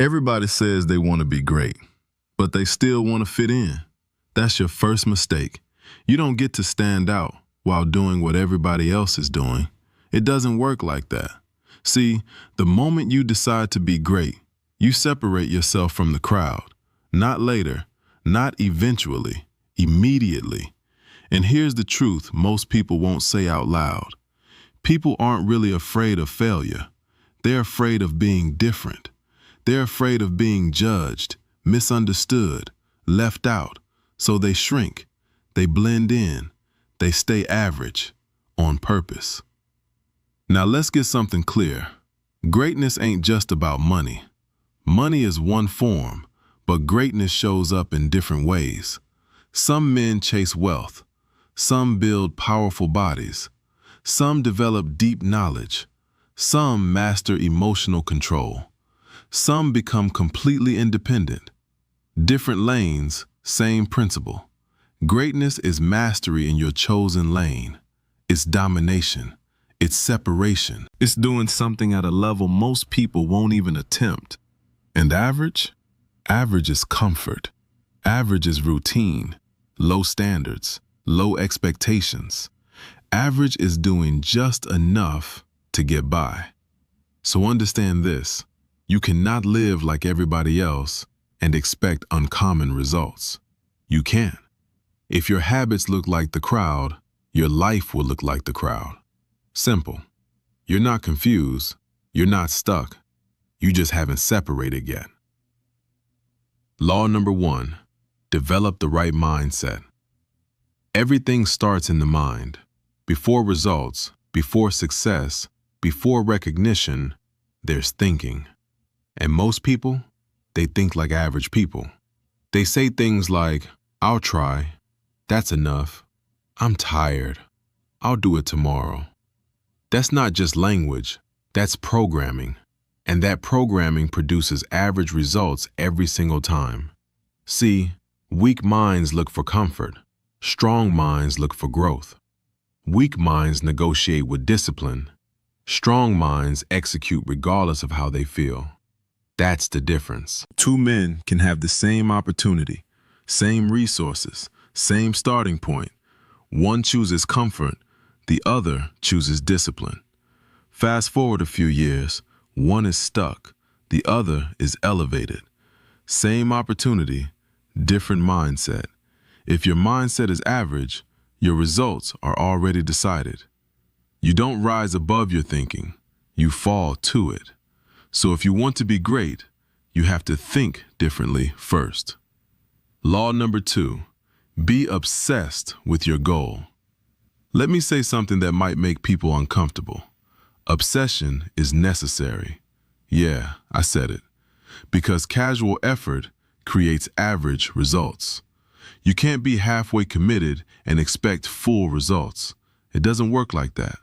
Everybody says they want to be great, but they still want to fit in. That's your first mistake. You don't get to stand out while doing what everybody else is doing. It doesn't work like that. See, the moment you decide to be great, you separate yourself from the crowd. Not later, not eventually, immediately. And here's the truth most people won't say out loud. People aren't really afraid of failure. They're afraid of being different. They're afraid of being judged, misunderstood, left out. So they shrink. They blend in. They stay average on purpose. Now let's get something clear. Greatness ain't just about money. Money is one form, but greatness shows up in different ways. Some men chase wealth. Some build powerful bodies. Some develop deep knowledge. Some master emotional control. Some become completely independent. Different lanes, same principle. Greatness is mastery in your chosen lane. It's domination. It's separation. It's doing something at a level most people won't even attempt. And average? Average is comfort. Average is routine, low standards, low expectations. Average is doing just enough to get by. So understand this. You cannot live like everybody else and expect uncommon results. You can't. If your habits look like the crowd, your life will look like the crowd. Simple. You're not confused. You're not stuck. You just haven't separated yet. Law number 1, develop the right mindset. Everything starts in the mind. Before results, before success, before recognition, there's thinking. And most people, they think like average people. They say things like, I'll try, that's enough, I'm tired, I'll do it tomorrow. That's not just language, that's programming. And that programming produces average results every single time. See, weak minds look for comfort. Strong minds look for growth. Weak minds negotiate with discipline. Strong minds execute regardless of how they feel. That's the difference. Two men can have the same opportunity, same resources, same starting point. One chooses comfort, the other chooses discipline. Fast forward a few years, one is stuck, the other is elevated. Same opportunity, different mindset. If your mindset is average, your results are already decided. You don't rise above your thinking, you fall to it. So if you want to be great, you have to think differently first. Law number 2, be obsessed with your goal. Let me say something that might make people uncomfortable. Obsession is necessary. Yeah, I said it. Because casual effort creates average results. You can't be halfway committed and expect full results. It doesn't work like that.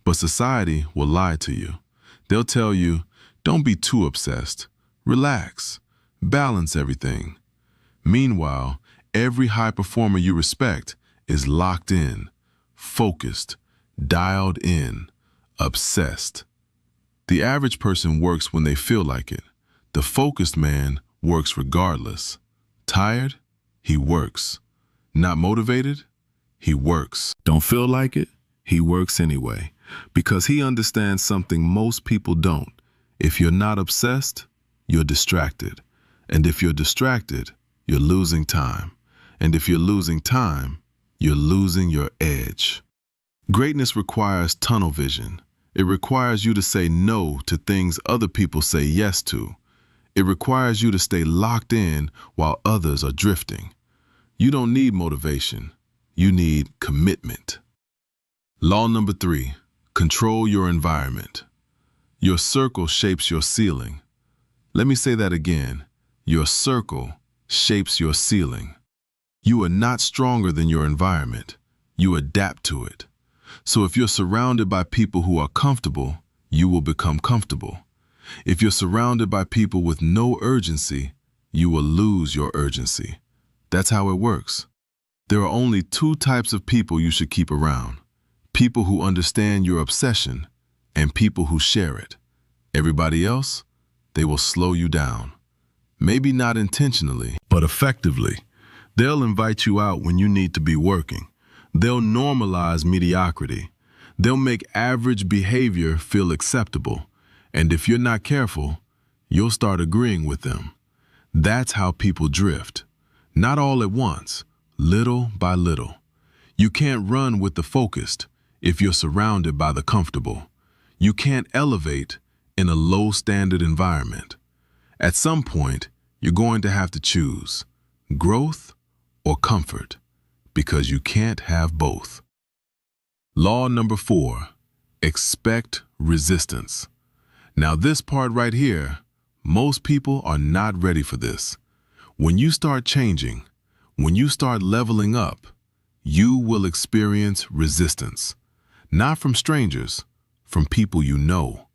But society will lie to you. They'll tell you, don't be too obsessed. Relax. Balance everything. Meanwhile, every high performer you respect is locked in, focused, dialed in, obsessed. The average person works when they feel like it. The focused man works regardless. Tired? He works. Not motivated? He works. Don't feel like it? He works anyway. Because he understands something most people don't. If you're not obsessed, you're distracted. And if you're distracted, you're losing time. And if you're losing time, you're losing your edge. Greatness requires tunnel vision. It requires you to say no to things other people say yes to. It requires you to stay locked in while others are drifting. You don't need motivation. You need commitment. Law number 3, control your environment. Your circle shapes your ceiling. Let me say that again. Your circle shapes your ceiling. You are not stronger than your environment. You adapt to it. So if you're surrounded by people who are comfortable, you will become comfortable. If you're surrounded by people with no urgency, you will lose your urgency. That's how it works. There are only 2 types of people you should keep around. People who understand your obsession and people who share it. Everybody else, they will slow you down. Maybe not intentionally, but effectively. They'll invite you out when you need to be working. They'll normalize mediocrity. They'll make average behavior feel acceptable. And if you're not careful, you'll start agreeing with them. That's how people drift. Not all at once, little by little. You can't run with the focused if you're surrounded by the comfortable. You can't elevate in a low-standard environment. At some point, you're going to have to choose growth or comfort, because you can't have both. Law number 4, expect resistance. Now this part right here, most people are not ready for this. When you start changing, when you start leveling up, you will experience resistance. Not from strangers, from people you know,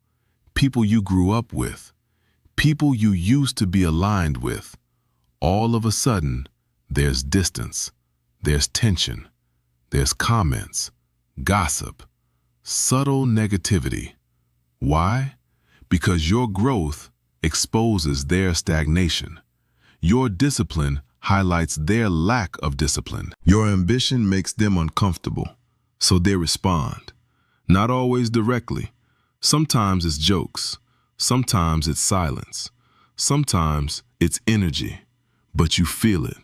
people you grew up with, people you used to be aligned with. All of a sudden, there's distance, there's tension, there's comments, gossip, subtle negativity. Why? Because your growth exposes their stagnation. Your discipline highlights their lack of discipline. Your ambition makes them uncomfortable, so they respond. Not always directly. Sometimes it's jokes. Sometimes it's silence. Sometimes it's energy, but you feel it.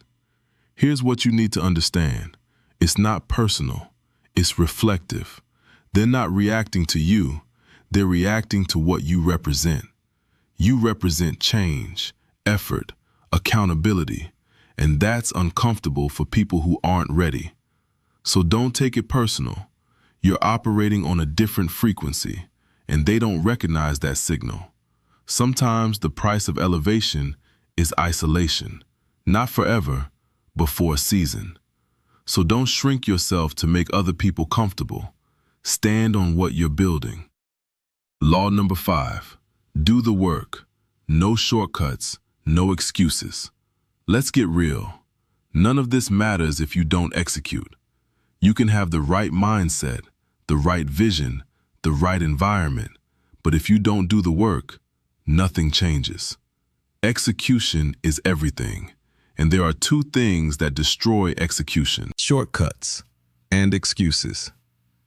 Here's what you need to understand. It's not personal. It's reflective. They're not reacting to you. They're reacting to what you represent. You represent change, effort, accountability, and that's uncomfortable for people who aren't ready. So don't take it personal. You're operating on a different frequency, and they don't recognize that signal. Sometimes the price of elevation is isolation, not forever, but for a season. So don't shrink yourself to make other people comfortable. Stand on what you're building. Law number 5, do the work. No shortcuts, no excuses. Let's get real. None of this matters if you don't execute. You can have the right mindset, the right vision, the right environment, but if you don't do the work, nothing changes. Execution is everything, and there are 2 things that destroy execution: shortcuts and excuses.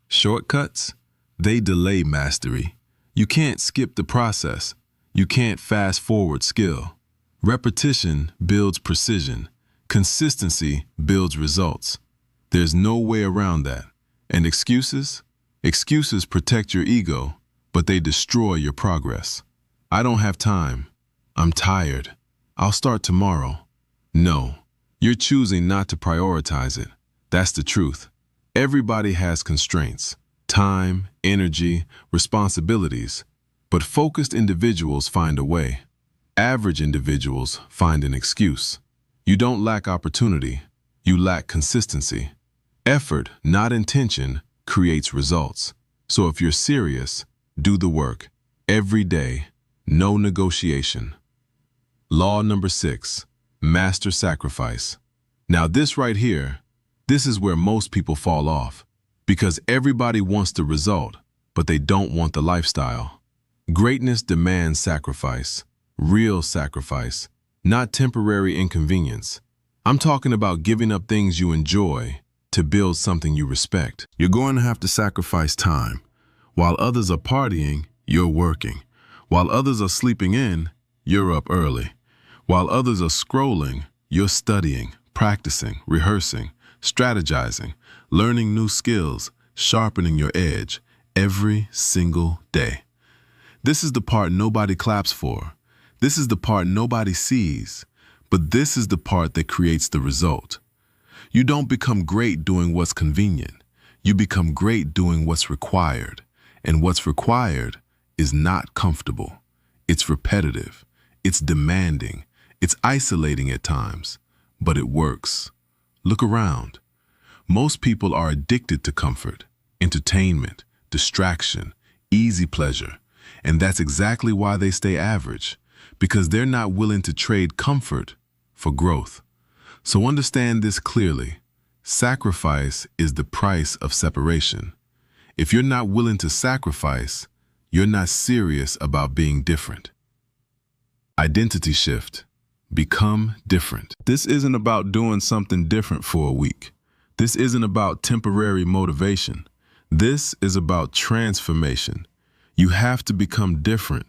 Shortcuts, they delay mastery. You can't skip the process. You can't fast forward skill. Repetition builds precision. Consistency builds results. There's no way around that. And excuses? Excuses protect your ego, but they destroy your progress. I don't have time. I'm tired. I'll start tomorrow. No, you're choosing not to prioritize it. That's the truth. Everybody has constraints: time, energy, responsibilities. But focused individuals find a way. Average individuals find an excuse. You don't lack opportunity. You lack consistency. Effort, not intention, creates results. So if you're serious, do the work. Every day, no negotiation. Law number 6, master sacrifice. Now this right here, this is where most people fall off. Because everybody wants the result, but they don't want the lifestyle. Greatness demands sacrifice. Real sacrifice, not temporary inconvenience. I'm talking about giving up things you enjoy to build something you respect. You're going to have to sacrifice time. While others are partying, you're working. While others are sleeping in, you're up early. While others are scrolling, you're studying, practicing, rehearsing, strategizing, learning new skills, sharpening your edge every single day. This is the part nobody claps for. This is the part nobody sees, but this is the part that creates the result. You don't become great doing what's convenient. You become great doing what's required. And what's required is not comfortable. It's repetitive. It's demanding. It's isolating at times, but it works. Look around. Most people are addicted to comfort, entertainment, distraction, easy pleasure, and that's exactly why they stay average. Because they're not willing to trade comfort for growth. So understand this clearly. Sacrifice is the price of separation. If you're not willing to sacrifice, you're not serious about being different. Identity shift. Become different. This isn't about doing something different for a week. This isn't about temporary motivation. This is about transformation. You have to become different.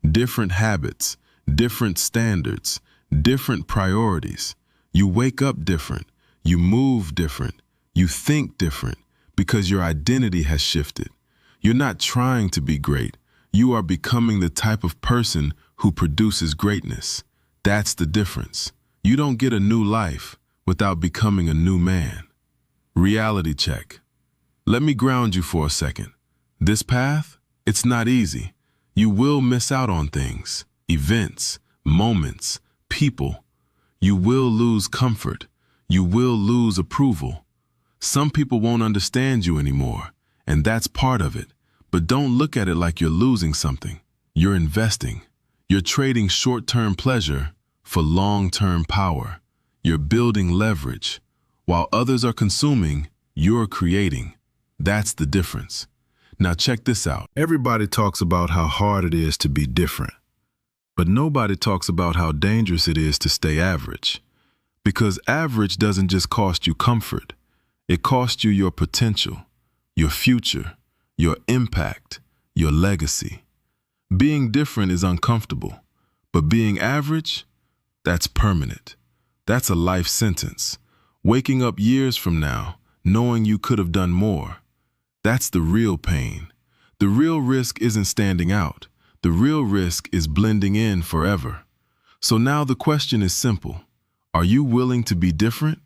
Different habits, different standards, different priorities. You wake up different. You move different. You think different because your identity has shifted. You're not trying to be great. You are becoming the type of person who produces greatness. That's the difference. You don't get a new life without becoming a new man. Reality check. Let me ground you for a second. This path, it's not easy. You will miss out on things, events, moments, people. You will lose comfort. You will lose approval. Some people won't understand you anymore, and that's part of it. But don't look at it like you're losing something. You're investing. You're trading short-term pleasure for long-term power. You're building leverage. While others are consuming, you're creating. That's the difference. Now check this out. Everybody talks about how hard it is to be different, but nobody talks about how dangerous it is to stay average. Because average doesn't just cost you comfort. It costs you your potential, your future, your impact, your legacy. Being different is uncomfortable, but being average, that's permanent. That's a life sentence. Waking up years from now, knowing you could have done more. That's the real pain. The real risk isn't standing out. The real risk is blending in forever. So now the question is simple. Are you willing to be different?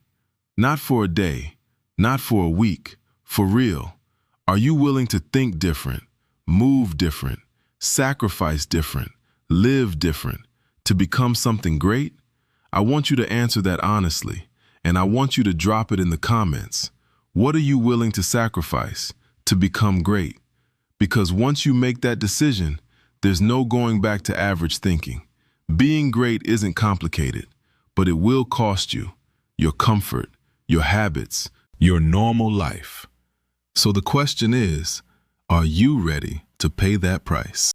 Not for a day, not for a week, for real. Are you willing to think different, move different, sacrifice different, live different, to become something great? I want you to answer that honestly, and I want you to drop it in the comments. What are you willing to sacrifice to become great? Because once you make that decision, there's no going back to average thinking. Being great isn't complicated, but it will cost you your comfort, your habits, your normal life. So the question is, are you ready to pay that price?